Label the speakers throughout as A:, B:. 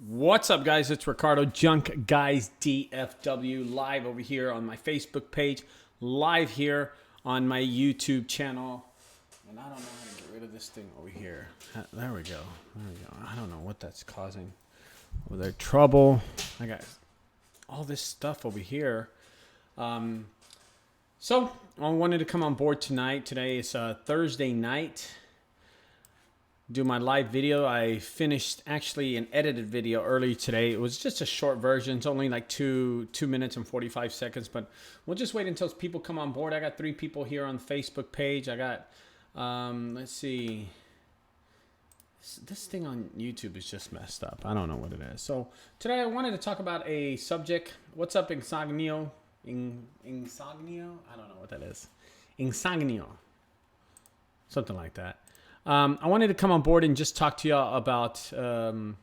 A: What's up, guys? It's Ricardo, JunkGuysdfw, live over here on my Facebook page, live here on my YouTube channel. And I don't know how to get rid of this thing over here. There we go. I don't know what that's causing. With their trouble. I got all this stuff over here. So I wanted to come on board tonight. Today is Thursday night. Do my live video. I finished actually an edited video early today. It was just a short version. It's only like 2 minutes and 45 seconds, but we'll just wait until people come on board. I got 3 people here on the Facebook page. I got, let's see. This thing on YouTube is just messed up. I don't know what it is. So today I wanted to talk about a subject. What's up, Insagnio? Insagnio? I don't know what that is. Insagnio. Something like that. I wanted to come on board and just talk to y'all about an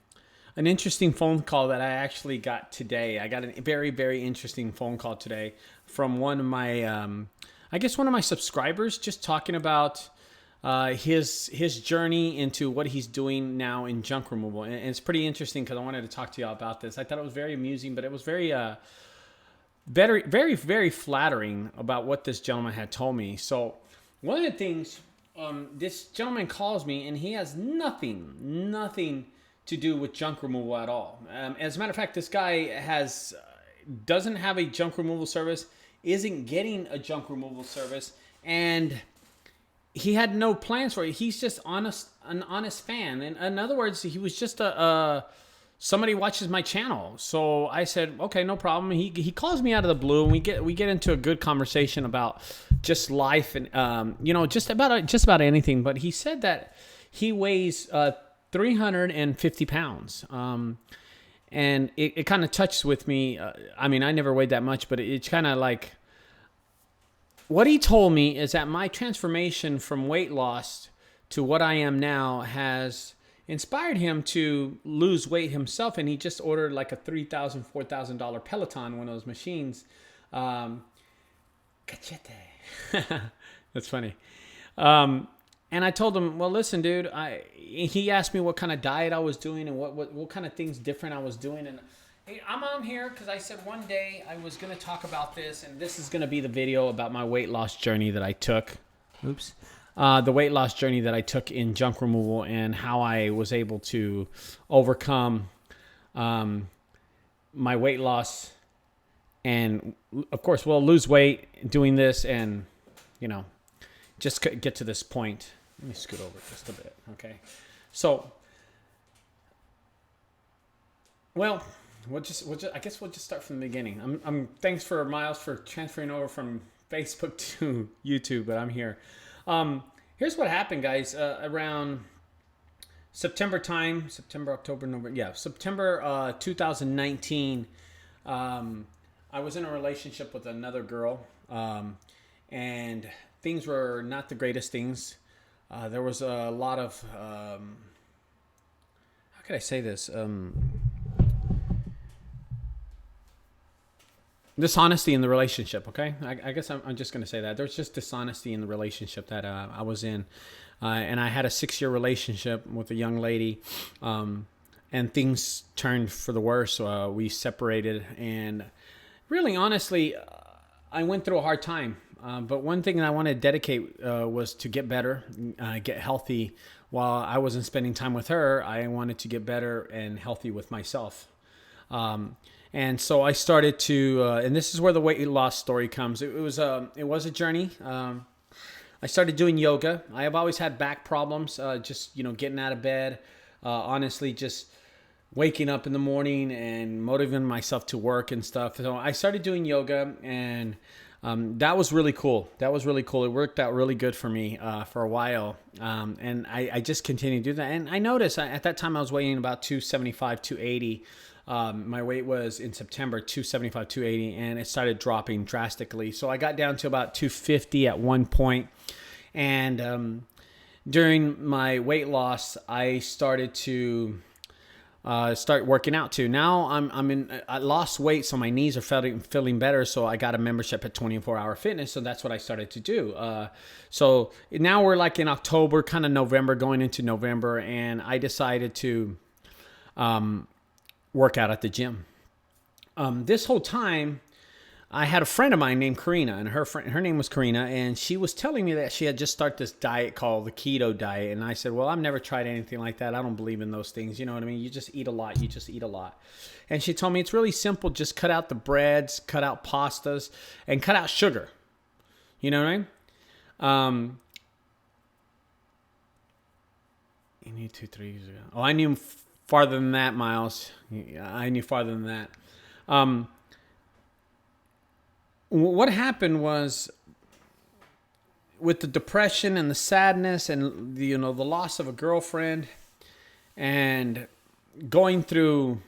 A: interesting phone call that I actually got today. I got a very, very interesting phone call today from one of my, I guess one of my subscribers, just talking about his journey into what he's doing now in junk removal. And it's pretty interesting because I wanted to talk to y'all about this. I thought it was very amusing, but it was very, very, very, very flattering about what this gentleman had told me. So one of the things... this gentleman calls me and he has nothing to do with junk removal at all. As a matter of fact, this guy doesn't have a junk removal service, isn't getting a junk removal service, and he had no plans for it. He's just an honest fan. And in other words, he was just somebody watches my channel. So I said, okay, no problem. He calls me out of the blue, and we get into a good conversation about just life and just about anything. But he said that he weighs 350 pounds, and it kind of touched with me. I mean, I never weighed that much, but it's kind of like what he told me is that my transformation from weight loss to what I am now has inspired him to lose weight himself, and he just ordered like a $3,000, $4,000 Peloton, one of those machines. Cachete. That's funny. And I told him, well, listen, dude, he asked me what kind of diet I was doing and what kind of things different I was doing. And hey, I'm on here because I said one day I was going to talk about this, and this is going to be the video about my weight loss journey that I took. Oops. The weight loss journey that I took in junk removal and how I was able to overcome my weight loss and, of course, lose weight doing this and, just get to this point. Let me scoot over just a bit, okay? So, I guess we'll just start from the beginning. Thanks for Miles for transferring over from Facebook to YouTube, but I'm here. Here's what happened, guys. Around September, October, November. September 2019. I was in a relationship with another girl, and things were not the greatest things. There was a lot of, how could I say this? Dishonesty in the relationship, okay? I guess I'm just going to say that. There's just dishonesty in the relationship that I was in. And I had a 6-year relationship with a young lady, and things turned for the worse. We separated, and really, honestly, I went through a hard time. But one thing that I wanted to dedicate was to get better, get healthy. While I wasn't spending time with her, I wanted to get better and healthy with myself. And so I started to, and this is where the weight loss story comes. It was a journey. I started doing yoga. I have always had back problems, just, getting out of bed, honestly, just waking up in the morning and motivating myself to work and stuff. So I started doing yoga, and that was really cool. It worked out really good for me for a while. And I just continued to do that. And I noticed at that time I was weighing about 275, 280. My weight was in September 275, 280, and it started dropping drastically. So I got down to about 250 at one point. And during my weight loss, I started to start working out too. Now I lost weight, so my knees are feeling better. So I got a membership at 24 Hour Fitness. So that's what I started to do. So now we're like in October, kind of November, going into November, and I decided to work out at the gym. This whole time, I had a friend of mine named Karina, and her name was Karina, and she was telling me that she had just started this diet called the keto diet. And I said, well, I've never tried anything like that. I don't believe in those things. You know what I mean? You just eat a lot. You just eat a lot. And she told me it's really simple. Just cut out the breads, cut out pastas, and cut out sugar. You know what I mean? You need 2, 3 years ago. Oh, I knew farther than that, Miles. I knew farther than that. What happened was, with the depression and the sadness and the loss of a girlfriend, and going through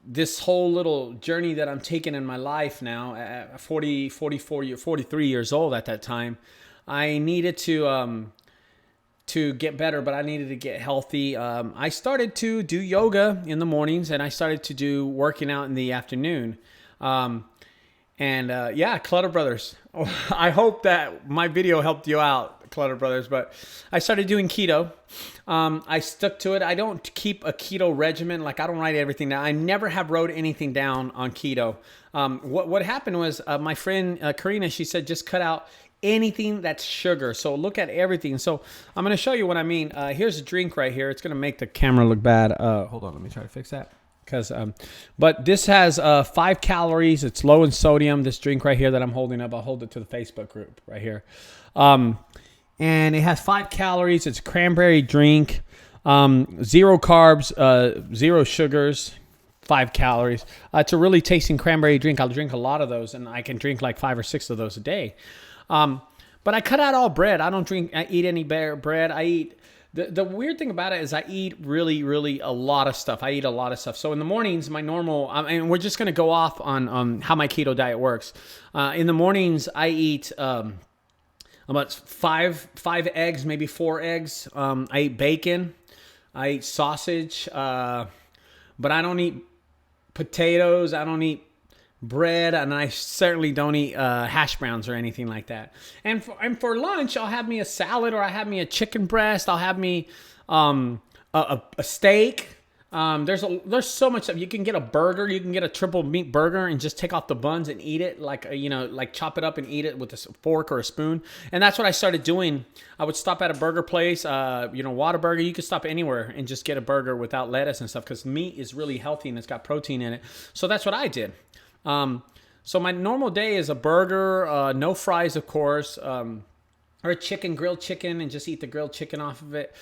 A: this whole little journey that I'm taking in my life now at 43 years old at that time, I needed to get better, but I needed to get healthy. I started to do yoga in the mornings, and I started to do working out in the afternoon. Clutter Brothers. I hope that my video helped you out, Clutter Brothers. But I started doing keto. I stuck to it. I don't keep a keto regimen. Like, I don't write everything down. I never have wrote anything down on keto. What happened was my friend Karina, she said, just cut out anything that's sugar. So look at everything. So I'm going to show you what I mean. Here's a drink right here. It's going to make the camera look bad. Hold on. Let me try to fix that. But this has 5 calories. It's low in sodium. This drink right here that I'm holding up, I'll hold it to the Facebook group right here. And it has 5 calories. It's a cranberry drink, 0 carbs, 0 sugars, 5 calories. It's a really tasting cranberry drink. I'll drink a lot of those, and I can drink like 5 or 6 of those a day. But I cut out all bread. I eat any bread. I eat. The weird thing about it is I eat really, really a lot of stuff. I eat a lot of stuff. So in the mornings, my normal, and we're just going to go off on how my keto diet works. In the mornings, I eat about 5 eggs, maybe 4 eggs. I eat bacon. I eat sausage. But I don't eat potatoes. I don't eat bread, and I certainly don't eat hash browns or anything like that. And for lunch, I'll have me a salad, or I have me a chicken breast. I'll have me a steak. There's so much stuff. You can get a burger. You can get a triple meat burger and just take off the buns and eat it, like chop it up and eat it with a fork or a spoon. And that's what I started doing. I would stop at a burger place, Whataburger. You could stop anywhere and just get a burger without lettuce and stuff, because meat is really healthy and it's got protein in it. So that's what I did. So my normal day is a burger, no fries, of course, or a grilled chicken, and just eat the grilled chicken off of it.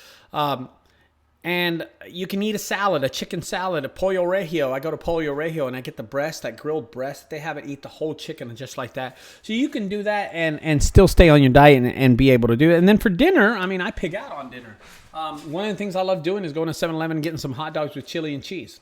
A: And you can eat a salad, a chicken salad, a pollo regio. I go to pollo regio and I get the breast, that grilled breast. They have it, eat the whole chicken just like that. So you can do that and still stay on your diet and be able to do it. And then for dinner, I pig out on dinner. One of the things I love doing is going to 7-Eleven and getting some hot dogs with chili and cheese.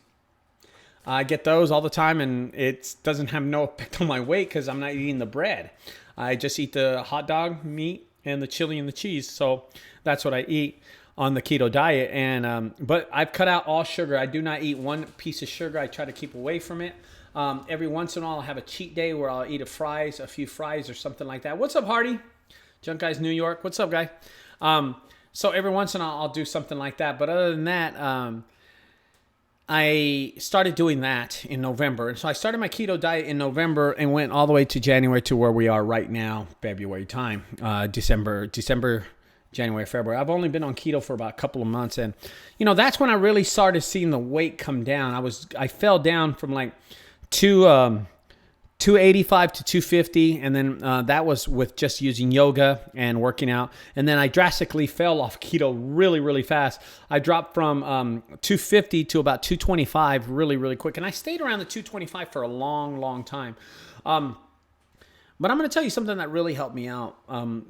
A: I get those all the time, and it doesn't have no effect on my weight because I'm not eating the bread. I just eat the hot dog meat and the chili and the cheese. So that's what I eat on the keto diet. And but I've cut out all sugar. I do not eat one piece of sugar. I try to keep away from it. Every once in a while, I'll have a cheat day where I'll eat a few fries or something like that. What's up, Hardy? Junk Guys, New York. What's up, guy? So every once in a while, I'll do something like that. But other than that, I started doing that in November. And so I started my keto diet in November and went all the way to January, to where we are right now, February time, December, January, February. I've only been on keto for about a couple of months. And, that's when I really started seeing the weight come down. I fell down from like 285 to 250, and then that was with just using yoga and working out. And then I drastically fell off keto really, really fast. I dropped from 250 to about 225 really, really quick. And I stayed around the 225 for a long, long time. But I'm going to tell you something that really helped me out.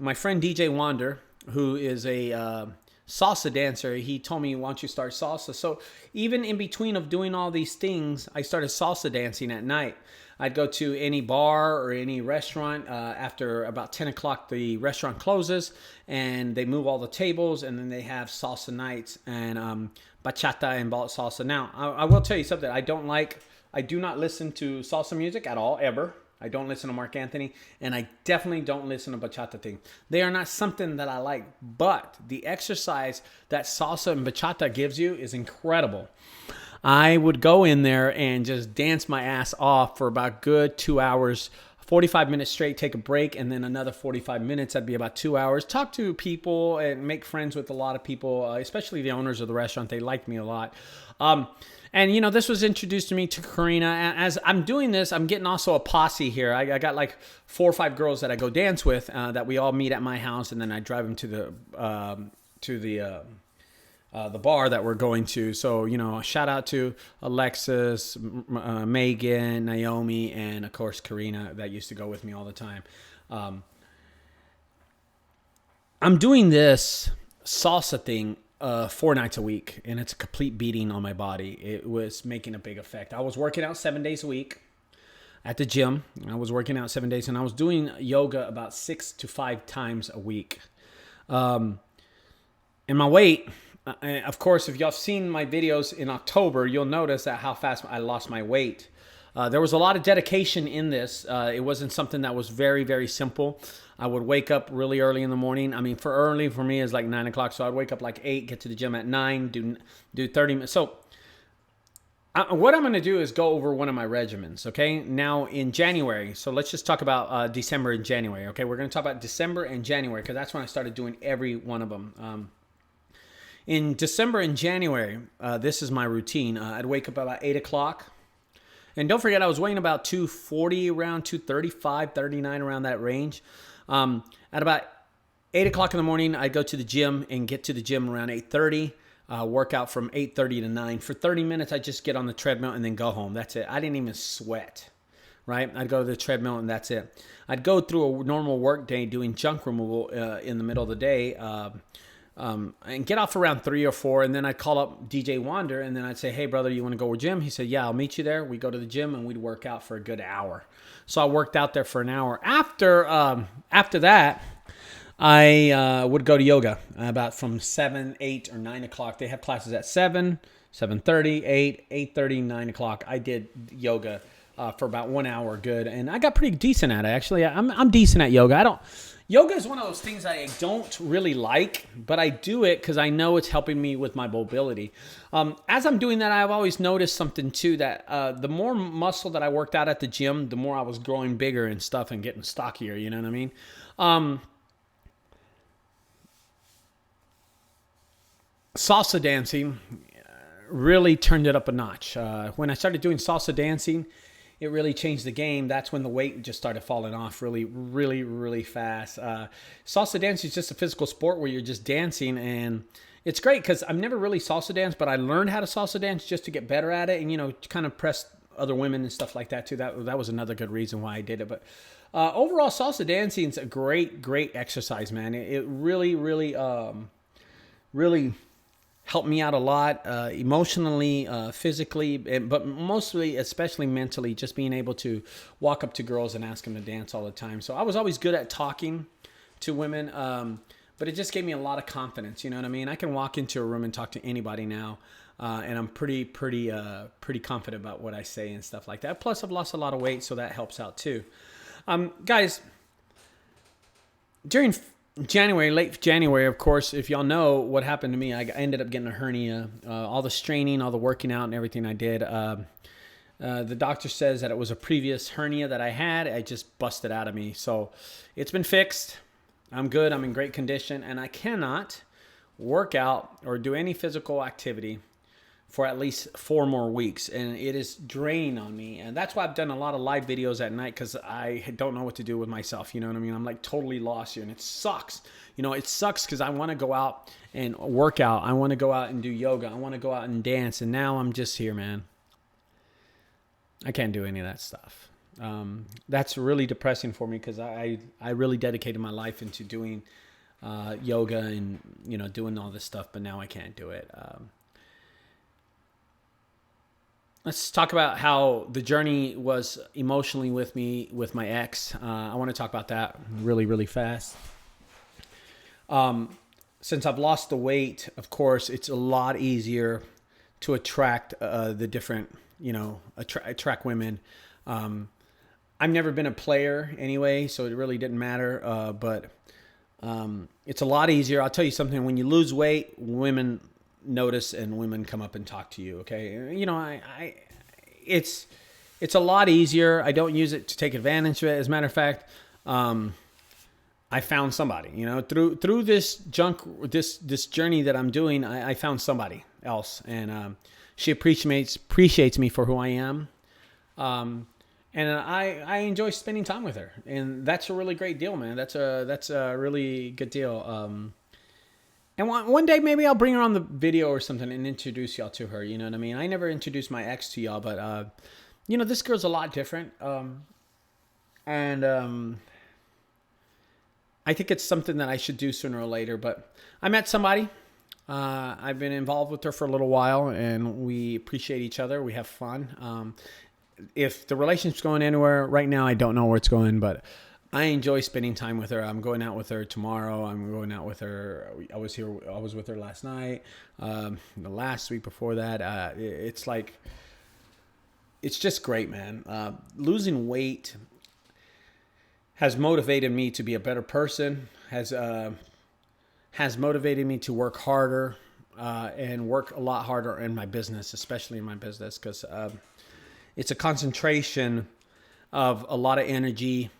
A: My friend DJ Wander, who is a salsa dancer, he told me, why don't you start salsa? So even in between of doing all these things, I started salsa dancing at night. I'd go to any bar or any restaurant. After about 10 o'clock, the restaurant closes and they move all the tables, and then they have salsa nights and bachata and salsa. Now, I will tell you something. I do not listen to salsa music at all, ever. I don't listen to Mark Anthony, and I definitely don't listen to bachata thing. They are not something that I like, but the exercise that salsa and bachata gives you is incredible. I would go in there and just dance my ass off for about good 2 hours, 45 minutes straight, take a break, and then another 45 minutes. That'd be about 2 hours. Talk to people and make friends with a lot of people, especially the owners of the restaurant. They liked me a lot. And, you know, this was introduced to me to Karina. As I'm doing this, I'm getting also a posse here. I got like 4 or 5 girls that I go dance with that we all meet at my house, and then I drive them to the bar that we're going to. So, you know, shout out to Alexis, Megan, Naomi, and of course Karina that used to go with me all the time. I'm doing this salsa thing 4 nights a week, and it's a complete beating on my body. It was making a big effect. I was working out 7 days a week at the gym. I was working out 7 days, and I was doing yoga about 6 to 5 times a week. And my weight, of course, if y'all have seen my videos in October, you'll notice that how fast I lost my weight. There was a lot of dedication in this. It wasn't something that was very, very simple. I would wake up really early in the morning. I mean, early for me is like 9 o'clock. So I'd wake up like 8, get to the gym at 9, do 30 minutes. So what I'm going to do is go over one of my regimens, okay? Now in January, so let's just talk about December and January, okay? We're going to talk about December and January because that's when I started doing every one of them. In December and January, this is my routine. I'd wake up about 8 o'clock. And don't forget, I was weighing about 240, around 235, 39, around that range. At about 8 o'clock in the morning, I'd go to the gym and get to the gym around 8:30. Work out from 8:30 to 9. For 30 minutes, I'd just get on the treadmill and then go home. That's it. I didn't even sweat, right? I'd go to the treadmill and that's it. I'd go through a normal work day doing junk removal in the middle of the day. And get off around 3 or 4, and then I'd call up DJ Wander, and then I'd say, hey, brother, you want to go to gym? He said, yeah, I'll meet you there. We go to the gym, and we'd work out for a good hour. So I worked out there for an hour. After that, I would go to yoga about from 7, 8, or 9 o'clock. They have classes at 7, 7:30, 8, 8:30, 9 o'clock. I did yoga for about 1 hour good, and I got pretty decent at it, actually. I'm decent at yoga. Yoga is one of those things I don't really like, but I do it because I know it's helping me with my mobility. As I'm doing that, I've always noticed something too, that the more muscle that I worked out at the gym, the more I was growing bigger and stuff and getting stockier, you know what I mean? Salsa dancing really turned it up a notch. When I started doing salsa dancing, it really changed the game. That's when the weight just started falling off really, really, really fast. Salsa dance is just a physical sport where you're just dancing, and it's great because I've never really salsa danced, but I learned how to salsa dance just to get better at it and, you know, kind of press other women and stuff like that too. That was another good reason why I did it. But overall, salsa dancing is a great, great exercise, man. It really, really, really helped me out a lot, emotionally, physically, but mostly, especially mentally, just being able to walk up to girls and ask them to dance all the time. So I was always good at talking to women, but it just gave me a lot of confidence. You know what I mean? I can walk into a room and talk to anybody now, and I'm pretty confident about what I say and stuff like that. Plus, I've lost a lot of weight, so that helps out too. Guys, during January, late January, of course, if y'all know what happened to me, I ended up getting a hernia. All the straining, all the working out and everything I did. The doctor says that it was a previous hernia that I had. I just busted out of me. So it's been fixed. I'm good. I'm in great condition. And I cannot work out or do any physical activity for at least 4 more weeks, and it is draining on me. And that's why I've done a lot of live videos at night, because I don't know what to do with myself. You know what I mean? I'm like totally lost here, and it sucks. You know, it sucks because I want to go out and work out. I want to go out and do yoga. I want to go out and dance, and now I'm just here, man. I can't do any of that stuff. That's really depressing for me, because I really dedicated my life into doing yoga and, you know, doing all this stuff, but now I can't do it. let's talk about how the journey was emotionally with me with my ex. I want to talk about that really, really fast. Since I've lost the weight, of course, it's a lot easier to attract the different, attract women. I've never been a player anyway, so it really didn't matter. But it's a lot easier. I'll tell you something. When you lose weight, women notice and women come up and talk to you. Okay, it's a lot easier. I don't use it to take advantage of it. As a matter of fact, I found somebody. Through this this journey that I'm doing, I found somebody else, and she appreciates me for who I am. And I enjoy spending time with her, and that's a really great deal, man. That's a really good deal. And one day maybe I'll bring her on the video or something and introduce y'all to her. You know what I mean? I never introduced my ex to y'all, but this girl's a lot different. And I think it's something that I should do sooner or later. But I met somebody. I've been involved with her for a little while, and we appreciate each other. We have fun. If the relationship's going anywhere right now, I don't know where it's going, but I enjoy spending time with her. I'm going out with her tomorrow. I'm going out with her. I was with her last night. The last week before that, it's just great, man. Losing weight has motivated me to be a better person. Has motivated me to work harder and work a lot harder in my business, especially in my business, because it's a concentration of a lot of energy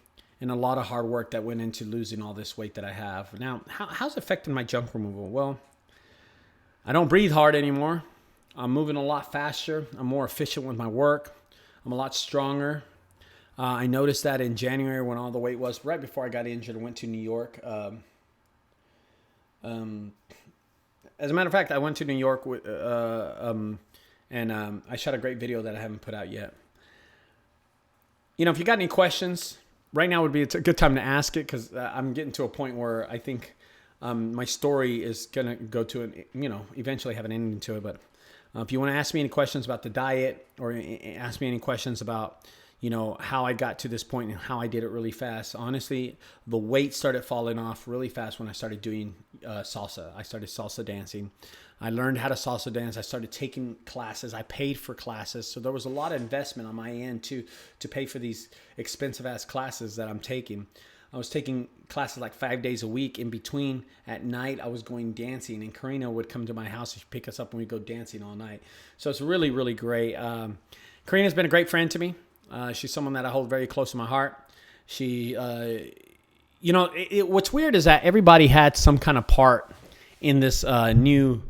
A: and a lot of hard work that went into losing all this weight that I have. Now, how's it affecting my junk removal? Well, I don't breathe hard anymore. I'm moving a lot faster. I'm more efficient with my work. I'm a lot stronger. I noticed that in January when all the weight was right before I got injured. I went to New York. As a matter of fact, I went to New York with, and I shot a great video that I haven't put out yet. If you got any questions, right now would be a good time to ask it, because I'm getting to a point where I think my story is going to go to eventually have an ending to it. But if you want to ask me any questions about the diet, or ask me any questions about how I got to this point and how I did it really fast. Honestly, the weight started falling off really fast when I started doing salsa. I started salsa dancing. I learned how to salsa dance. I started taking classes. I paid for classes. So there was a lot of investment on my end to pay for these expensive ass classes that I'm taking. I was taking classes like 5 days a week. In between, at night, I was going dancing, and Karina would come to my house and she'd pick us up and we'd go dancing all night. So it's really, really great. Karina's been a great friend to me. She's someone that I hold very close to my heart. She, what's weird is that everybody had some kind of part in this new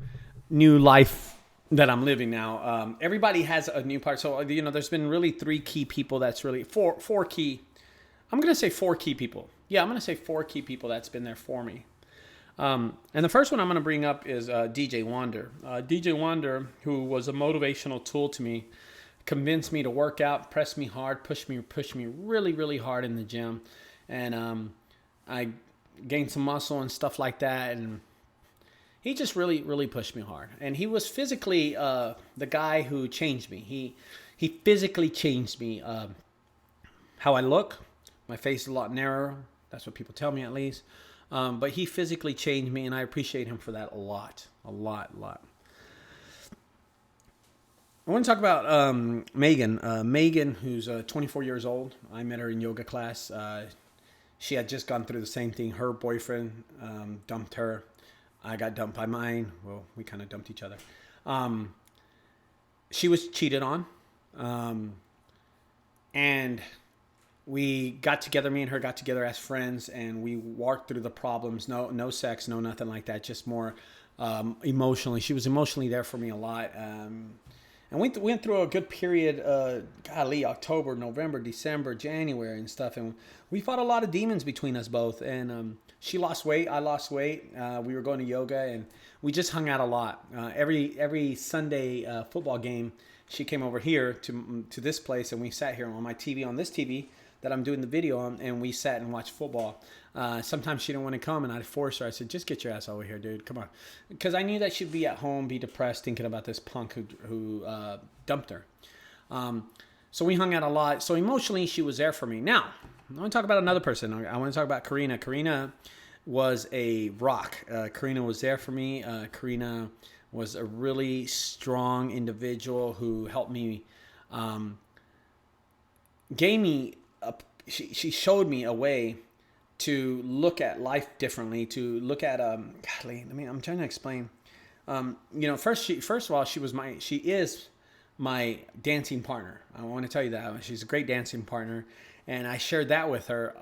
A: life that I'm living now. Everybody has a new part. So, there's been really three key people that's really, four key. I'm going to say four key people. Yeah, I'm going to say four key people that's been there for me. And the first one I'm going to bring up is DJ Wander. DJ Wander, who was a motivational tool to me, convinced me to work out, press me hard, push me really, really hard in the gym. And I gained some muscle and stuff like that. And he just really, really pushed me hard. And he was physically the guy who changed me. He physically changed me. How I look, my face is a lot narrower. That's what people tell me, at least. But he physically changed me, and I appreciate him for that a lot. I want to talk about Megan. Megan, who's 24 years old. I met her in yoga class. She had just gone through the same thing. Her boyfriend dumped her. I got dumped by mine. Well, we kind of dumped each other. She was cheated on. And we got together, me and her got together as friends, and we walked through the problems. No sex, no nothing like that. Just more emotionally. She was emotionally there for me a lot. And we went through a good period, October, November, December, January and stuff. And we fought a lot of demons between us both. And she lost weight. I lost weight. We were going to yoga, and we just hung out a lot. Every Sunday football game, she came over here to this place, and we sat here on my TV, on this TV that I'm doing the video on, and we sat and watched football. Sometimes she didn't want to come, and I'd force her. I said, just get your ass over here, dude. Come on. Because I knew that she'd be at home, be depressed, thinking about this punk who dumped her. So we hung out a lot. So emotionally, she was there for me. Now, I want to talk about another person. I want to talk about Karina. Karina was a rock. Karina was there for me. Karina was a really strong individual who helped me, gave me, she showed me a way to look at life differently, to look at, golly, I'm trying to explain. First of all, she is my dancing partner. I want to tell you that. She's a great dancing partner. And I shared that with her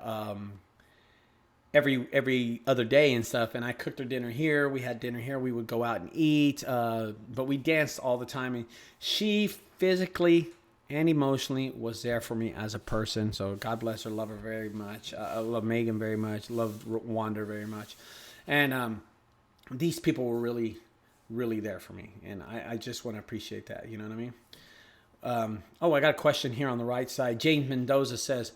A: every other day and stuff. And I cooked her dinner here. We had dinner here. We would go out and eat. But we danced all the time. And she physically and emotionally was there for me as a person. So God bless her. Love her very much. I love Megan very much. Love Wanda very much. And these people were really, really there for me. And I just want to appreciate that. You know what I mean? I got a question here on the right side. James Mendoza says,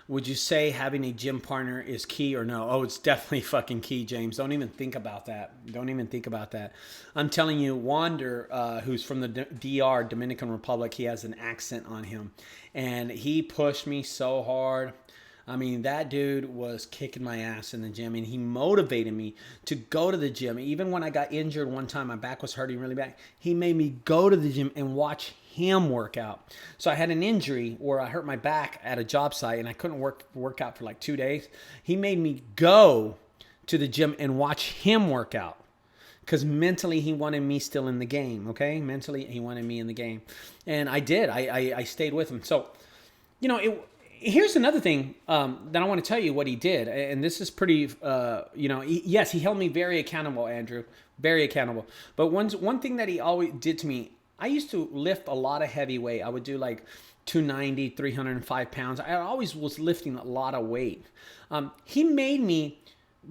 A: would you say having a gym partner is key or no? Oh, it's definitely fucking key, James. Don't even think about that. Don't even think about that. I'm telling you, Wander, who's from the DR, Dominican Republic, he has an accent on him. And he pushed me so hard. I mean, that dude was kicking my ass in the gym, and he motivated me to go to the gym. Even when I got injured one time, my back was hurting really bad. He made me go to the gym and watch him work out. So I had an injury where I hurt my back at a job site, and I couldn't work out for like 2 days. He made me go to the gym and watch him work out. Because mentally, he wanted me still in the game, okay? Mentally, he wanted me in the game. And I did. I stayed with him. So, here's another thing that I want to tell you what he did. And this is pretty, yes, he held me very accountable, Andrew. Very accountable. But one thing that he always did to me, I used to lift a lot of heavy weight. I would do like 290, 305 pounds. I always was lifting a lot of weight. He made me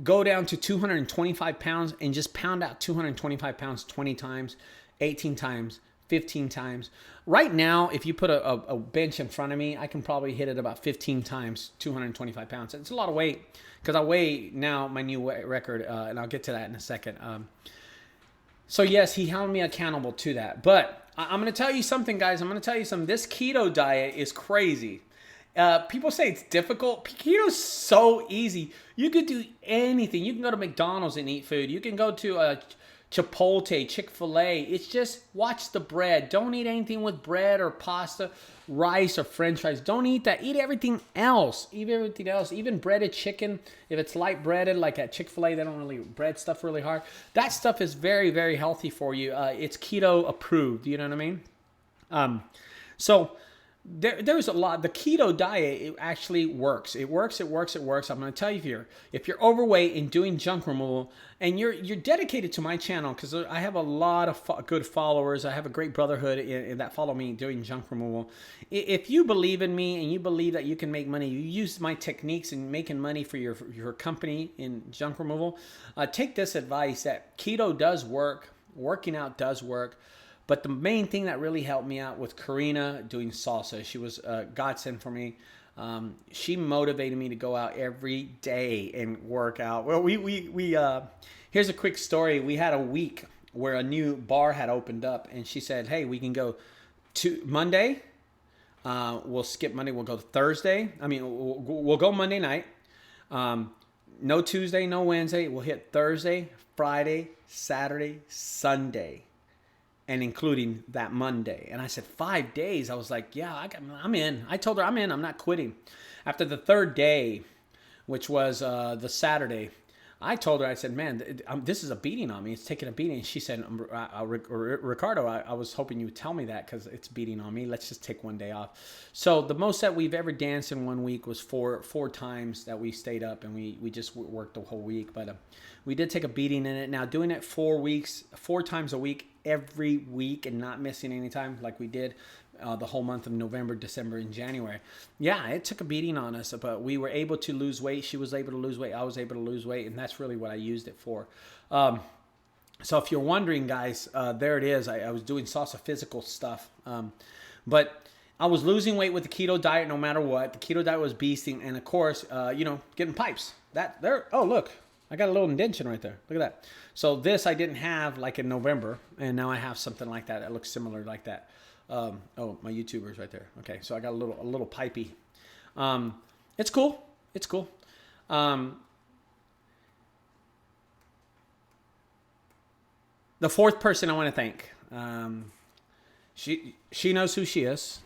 A: go down to 225 pounds and just pound out 225 pounds 20 times, 18 times, 15 times. Right now, if you put a bench in front of me, I can probably hit it about 15 times, 225 pounds. It's a lot of weight because I weigh now my new record, and I'll get to that in a second. So yes, he held me accountable to that. But I'm going to tell you something, guys. I'm going to tell you something. This keto diet is crazy. People say it's difficult. Keto's so easy. You could do anything. You can go to McDonald's and eat food. You can go to Chipotle, Chick-fil-A. It's just watch the bread. Don't eat anything with bread or pasta, rice or french fries. Don't eat that. Eat everything else. Eat everything else. Even breaded chicken. If it's light breaded, like at Chick-fil-A, they don't really bread stuff really hard. That stuff is very, very healthy for you. It's keto approved. You know what I mean? There's a lot. The keto diet, it actually works. It works. I'm going to tell you, if you're overweight and doing junk removal, and you're dedicated to my channel, because I have a lot of good followers. I have a great brotherhood that follow me doing junk removal. If you believe in me and you believe that you can make money, you use my techniques in making money for your company in junk removal, take this advice that keto does work. Working out does work. But the main thing that really helped me out with Karina doing salsa, she was a godsend for me. She motivated me to go out every day and work out. Well, here's a quick story. We had a week where a new bar had opened up, and she said, hey, we can go to Monday. We'll skip Monday. We'll go Thursday. We'll go Monday night. No Tuesday, no Wednesday. We'll hit Thursday, Friday, Saturday, Sunday. And including that Monday. And I said, 5 days? I was like, yeah, I'm in. I told her I'm in. I'm not quitting. After the third day, which was the Saturday, I told her, I said, man, this is a beating on me. It's taking a beating. She said, Ricardo, I was hoping you would tell me that because it's beating on me. Let's just take 1 day off. So the most that we've ever danced in 1 week was four times that we stayed up, and we just worked the whole week. But we did take a beating in it. Now, doing it 4 weeks, 4 times a week, every week, and not missing any time like we did the whole month of November, December, and January. Yeah, it took a beating on us, but we were able to lose weight. She was able to lose weight. I was able to lose weight, and that's really what I used it for. So if you're wondering, guys, there it is. I was doing salsa physical stuff, but I was losing weight with the keto diet no matter what. The keto diet was beasting, and of course, getting pipes. Oh, look. I got a little indentation right there. Look at that. So this I didn't have like in November, and now I have something like that looks similar like that. Oh, my YouTuber's right there. Okay, so I got a little pipey. It's cool. It's cool. The fourth person I want to thank. She knows who she is.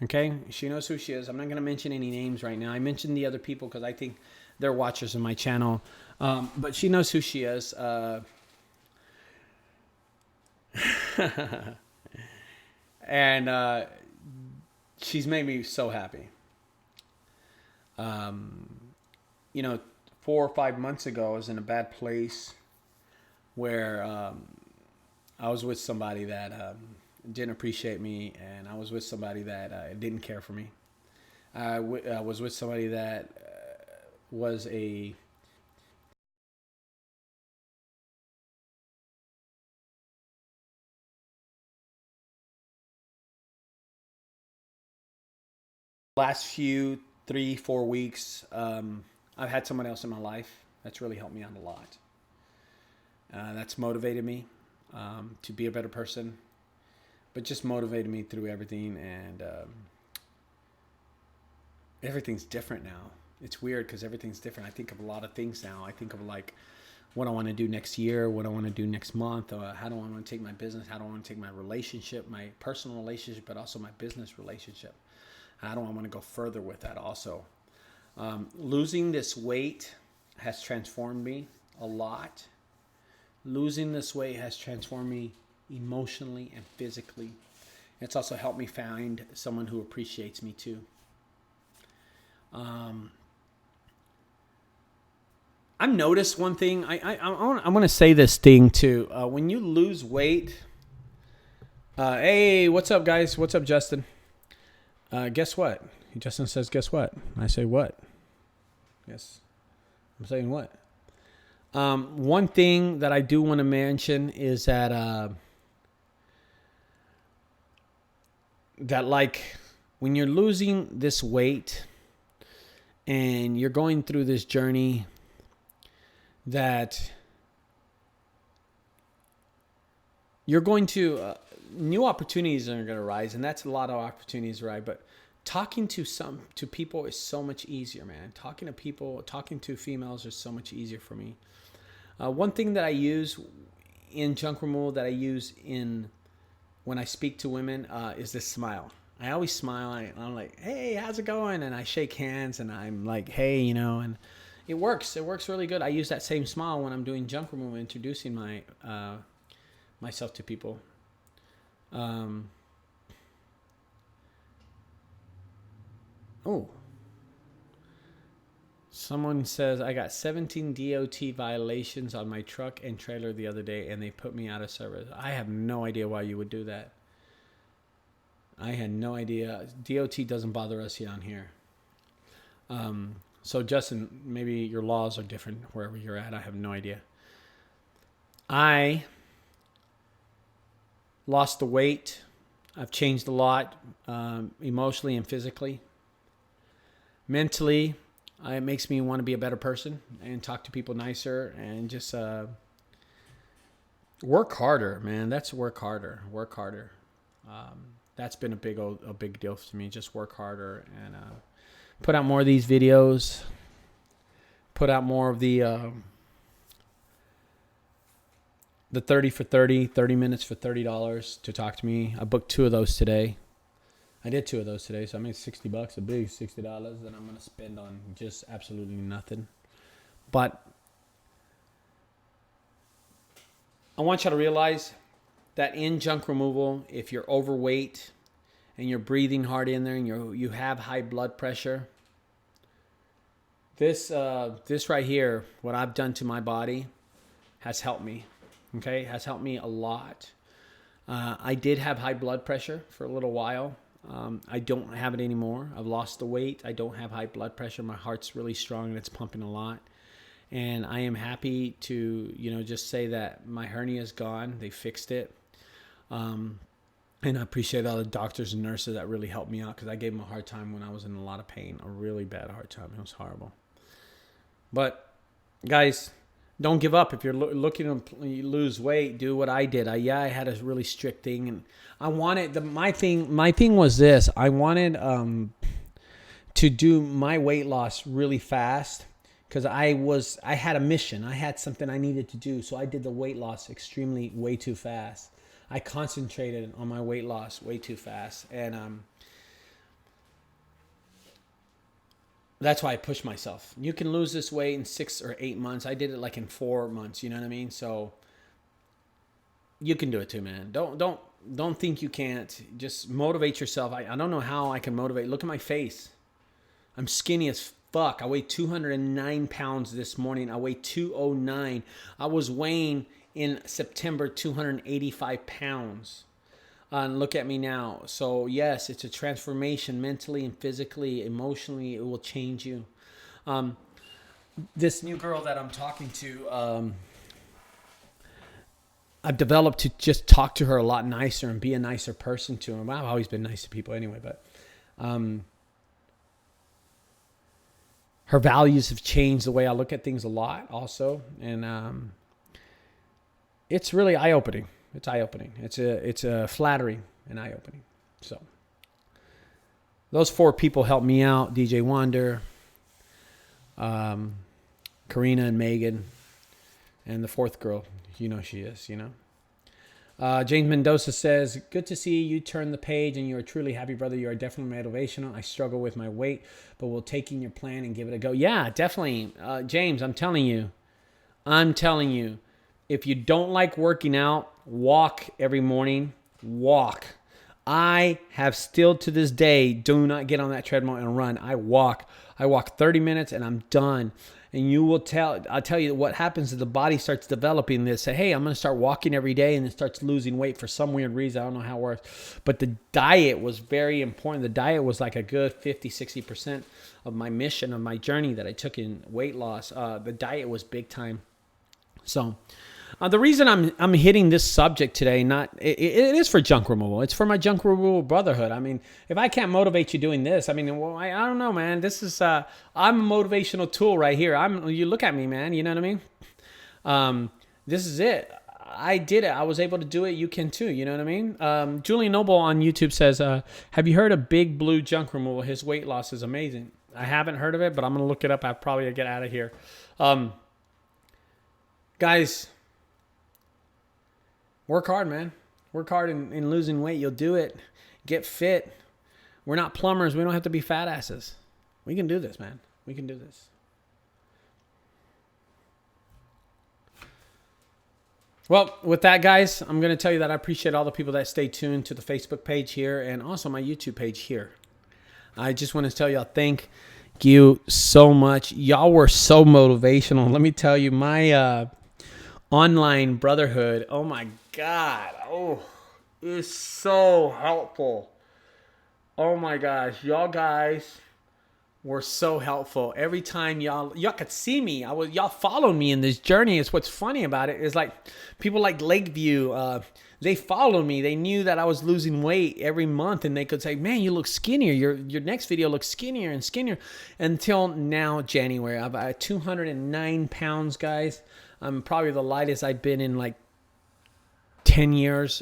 A: Okay, she knows who she is. I'm not going to mention any names right now. I mentioned the other people because I think they're watchers of my channel. But she knows who she is. And she's made me so happy. 4 or 5 months ago, I was in a bad place where I was with somebody that didn't appreciate me, and I was with somebody that didn't care for me. I was with somebody that was a last few 3-4 weeks. I've had someone else in my life that's really helped me out a lot. That's motivated me to be a better person, but just motivated me through everything. And everything's different now. It's weird because everything's different. I think of a lot of things now. I think of like what I want to do next year, what I want to do next month, how do I want to take my business, how do I want to take my relationship, my personal relationship, but also my business relationship. How do I want to go further with that also? Losing this weight has transformed me a lot. Losing this weight has transformed me emotionally and physically. It's also helped me find someone who appreciates me too. I've noticed one thing. I want to say this thing too. When you lose weight, hey, what's up, guys? What's up, Justin? Guess what? Justin says, guess what? I say, what? Yes. I'm saying what? One thing that I do want to mention is that like when you're losing this weight and you're going through this journey, that you're going to new opportunities are going to rise, and that's a lot of opportunities, right? But talking to people is so much easier, man. Talking to people, talking to females is so much easier for me. One thing that I use in junk removal, that I use when I speak to women, is this smile. I always smile. I'm like, hey, how's it going? And I shake hands, and I'm like, hey, and it works. It works really good. I use that same smile when I'm doing junk removal, introducing myself to people. Someone says, I got 17 DOT violations on my truck and trailer the other day, and they put me out of service. I have no idea why you would do that. I had no idea. DOT doesn't bother us down here. So Justin, maybe your laws are different wherever you're at. I have no idea. I lost the weight. I've changed a lot, emotionally and physically. Mentally, it makes me want to be a better person and talk to people nicer and just work harder, man. That's work harder. Work harder. That's been a big deal to me. Just work harder and put out more of these videos. Put out more of the 30 for 30 minutes for $30 to talk to me. I booked 2 of those today. I did 2 of those today, so I made $60, a big $60 that I'm going to spend on just absolutely nothing. But I want you to realize that in junk removal, if you're overweight and you're breathing hard in there and you have high blood pressure, this right here, what I've done to my body, has helped me. Okay, has helped me a lot. I did have high blood pressure for a little while. I don't have it anymore. I've lost the weight. I don't have high blood pressure. My heart's really strong and it's pumping a lot. And I am happy to, just say that my hernia is gone. They fixed it. And I appreciate all the doctors and nurses that really helped me out, because I gave them a hard time when I was in a lot of pain, a really bad hard time. It was horrible. But guys, don't give up. If you're looking to lose weight, do what I did. I had a really strict thing, and I wanted my thing was this. I wanted to do my weight loss really fast because I had a mission. I had something I needed to do, so I did the weight loss way too fast. I concentrated on my weight loss way too fast, and that's why I pushed myself. You can lose this weight in 6 or 8 months. I did it like in 4 months. You know what I mean? So you can do it too, man. Don't think you can't. Just motivate yourself. I don't know how I can motivate. Look at my face. I'm skinny as fuck. I weigh 209 pounds this morning. I weigh 209. I was weighing in September 285 pounds. And look at me now. So yes, it's a transformation mentally and physically, emotionally. It will change you. This new girl that I'm talking to, I've developed to just talk to her a lot nicer and be a nicer person to her. Well, I've always been nice to people anyway, but her values have changed the way I look at things a lot also. And it's really eye-opening. It's eye-opening. It's a flattering and eye-opening. So those 4 people helped me out. DJ Wonder, Karina and Megan, and the 4th girl. You know she is, you know. James Mendoza says, good to see you turn the page and you are truly happy, brother. You are definitely motivational. I struggle with my weight, but we'll take in your plan and give it a go. Yeah, definitely. James, I'm telling you, if you don't like working out, walk every morning. Walk. I have still to this day, do not get on that treadmill and run. I walk 30 minutes and I'm done. And I'll tell you what happens is the body starts developing this. Say, hey, I'm going to start walking every day, and it starts losing weight for some weird reason. I don't know how it works. But the diet was very important. The diet was like a good 50, 60% of my mission, of my journey that I took in weight loss. The diet was big time. So the reason I'm hitting this subject today, it is for junk removal. It's for my junk removal brotherhood. I mean, if I can't motivate you doing this, I mean, well, I don't know, man. This is I'm a motivational tool right here. You look at me, man. You know what I mean? This is it. I did it. I was able to do it. You can too. You know what I mean? Julian Noble on YouTube says, have you heard of Big Blue Junk Removal? His weight loss is amazing. I haven't heard of it, but I'm going to look it up. I'll probably get out of here. Guys, work hard, man. Work hard in losing weight. You'll do it. Get fit. We're not plumbers. We don't have to be fat asses. We can do this, man. We can do this. Well, with that, guys, I'm going to tell you that I appreciate all the people that stay tuned to the Facebook page here and also my YouTube page here. I just want to tell y'all thank you so much. Y'all were so motivational. Let me tell you, my online brotherhood, oh my God, is so helpful. Oh my gosh, y'all guys were so helpful. Every time y'all could see me, y'all followed me in this journey. It's what's funny about it is like people like Lakeview, they followed me. They knew that I was losing weight every month, and they could say, "Man, you look skinnier. Your next video looks skinnier and skinnier." Until now, January, I'm at 209 pounds, guys. I'm probably the lightest I've been in like 10 years.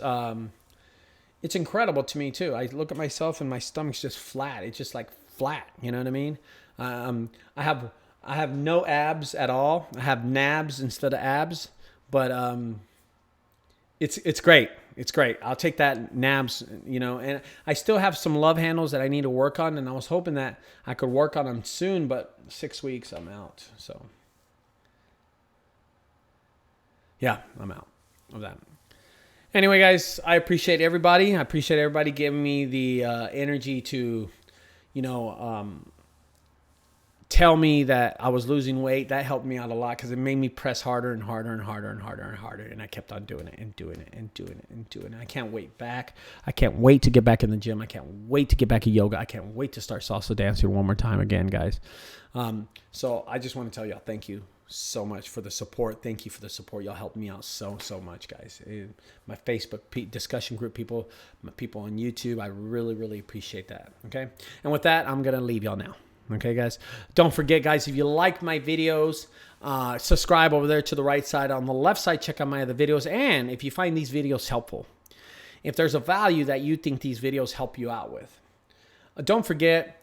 A: It's incredible to me too. I look at myself and my stomach's just flat. It's just like flat. You know what I mean? I have no abs at all. I have nabs instead of abs, but it's great. It's great. I'll take that nabs, and I still have some love handles that I need to work on, and I was hoping that I could work on them soon, but 6 weeks I'm out. So yeah, I'm out of that. Anyway, guys, I appreciate everybody. I appreciate everybody giving me the energy to, tell me that I was losing weight. That helped me out a lot because it made me press harder and harder and harder and harder and harder. And I kept on doing it and doing it and doing it and doing it. I can't wait back. I can't wait to get back in the gym. I can't wait to get back in yoga. I can't wait to start salsa dancing one more time again, guys. So I just want to tell y'all thank you so much for the support. Thank you for the support. Y'all helped me out so much, guys. My Facebook discussion group people, my people on YouTube, I really, really appreciate that. Okay. And with that, I'm going to leave y'all now. Okay, guys. Don't forget, guys, if you like my videos, subscribe over there to the right side. On the left side, check out my other videos. And if you find these videos helpful, if there's a value that you think these videos help you out with, don't forget,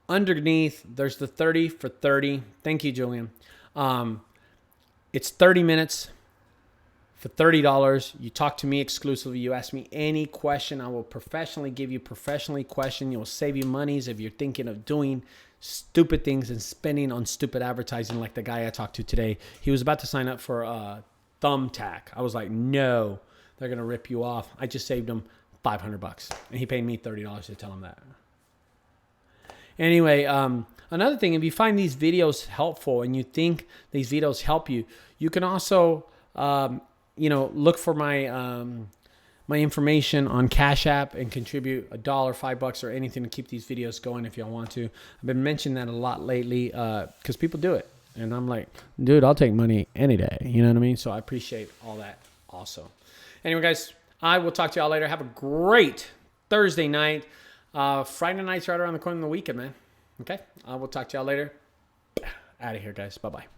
A: underneath, there's the 30 for 30. Thank you, Julian. It's 30 minutes for $30. You talk to me exclusively. You ask me any question. I will professionally give you question. It will save you monies if you're thinking of doing stupid things and spending on stupid advertising like the guy I talked to today. He was about to sign up for a thumbtack. I was like, no, they're going to rip you off. I just saved him $500 and he paid me $30 to tell him that. Anyway, another thing, if you find these videos helpful and you think these videos help you, you can also, look for my my information on Cash App and contribute $1, $5, or anything to keep these videos going if y'all want to. I've been mentioning that a lot lately because people do it. And I'm like, dude, I'll take money any day. You know what I mean? So I appreciate all that also. Anyway, guys, I will talk to y'all later. Have a great Thursday night. Friday night's right around the corner of the weekend, man. Okay? I will talk to y'all later. Out of here, guys. Bye-bye.